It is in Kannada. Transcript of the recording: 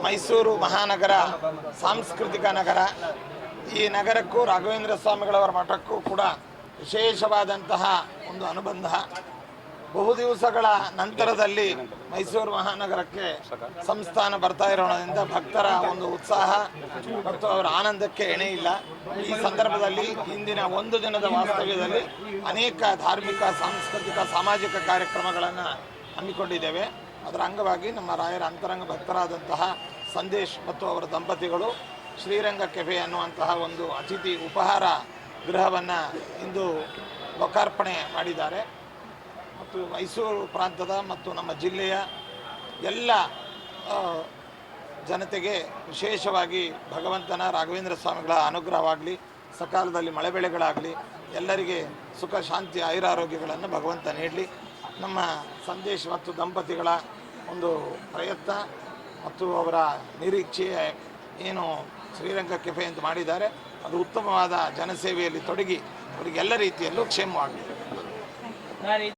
ಮೈಸೂರು ಮಹಾನಗರ ಸಾಂಸ್ಕೃತಿಕ ನಗರ. ಈ ನಗರಕ್ಕೂ ರಾಘವೇಂದ್ರ ಸ್ವಾಮಿಗಳವರ ಮಠಕ್ಕೂ ಕೂಡ ವಿಶೇಷವಾದಂತಹ ಒಂದು ಅನುಬಂಧ. ಬಹು ದಿವಸಗಳ ನಂತರದಲ್ಲಿ ಮೈಸೂರು ಮಹಾನಗರಕ್ಕೆ ಸಂಸ್ಥಾನ ಬರ್ತಾ ಇರೋದ್ರಿಂದ ಭಕ್ತರ ಒಂದು ಉತ್ಸಾಹ ಮತ್ತು ಅವರ ಆನಂದಕ್ಕೆ ಎಣೆ ಇಲ್ಲ. ಈ ಸಂದರ್ಭದಲ್ಲಿ ಇಂದಿನ ಒಂದು ದಿನದ ವಾಸ್ತವ್ಯದಲ್ಲಿ ಅನೇಕ ಧಾರ್ಮಿಕ, ಸಾಂಸ್ಕೃತಿಕ, ಸಾಮಾಜಿಕ ಕಾರ್ಯಕ್ರಮಗಳನ್ನು ಹಮ್ಮಿಕೊಂಡಿದ್ದೇವೆ. ಅದರ ಅಂಗವಾಗಿ ನಮ್ಮ ರಾಯರ ಅಂತರಂಗ ಭಕ್ತರಾದಂತಹ ಸಂದೇಶ್ ಮತ್ತು ಅವರ ದಂಪತಿಗಳು ಶ್ರೀರಂಗ ಕೆಫೆ ಅನ್ನುವಂತಹ ಒಂದು ಅತಿಥಿ ಉಪಹಾರ ಗೃಹವನ್ನು ಇಂದು ಲೋಕಾರ್ಪಣೆ ಮಾಡಿದ್ದಾರೆ. ಮತ್ತು ಮೈಸೂರು ಪ್ರಾಂತದ ಮತ್ತು ನಮ್ಮ ಜಿಲ್ಲೆಯ ಎಲ್ಲ ಜನತೆಗೆ ವಿಶೇಷವಾಗಿ ಭಗವಂತನ ರಾಘವೇಂದ್ರ ಸ್ವಾಮಿಗಳ ಅನುಗ್ರಹವಾಗಲಿ, ಸಕಾಲದಲ್ಲಿ ಮಳೆ ಬೆಳೆಗಳಾಗಲಿ, ಎಲ್ಲರಿಗೆ ಸುಖ, ಶಾಂತಿ, ಆಯುರಾರೋಗ್ಯಗಳನ್ನು ಭಗವಂತ ನೀಡಲಿ. ನಮ್ಮ ಸಂದೇಶ್ ಮತ್ತು ದಂಪತಿಗಳ ಒಂದು ಪ್ರಯತ್ನ ಮತ್ತು ಅವರ ನಿರೀಕ್ಷೆ ಏನು ಶ್ರೀರಂಗ ಕೆಫೆ ಅಂತ ಮಾಡಿದ್ದಾರೆ, ಅದು ಉತ್ತಮವಾದ ಜನಸೇವೆಯಲ್ಲಿ ತೊಡಗಿ ಅವರಿಗೆಲ್ಲ ರೀತಿಯಲ್ಲೂ ಕ್ಷೇಮವಾಗಲಿ.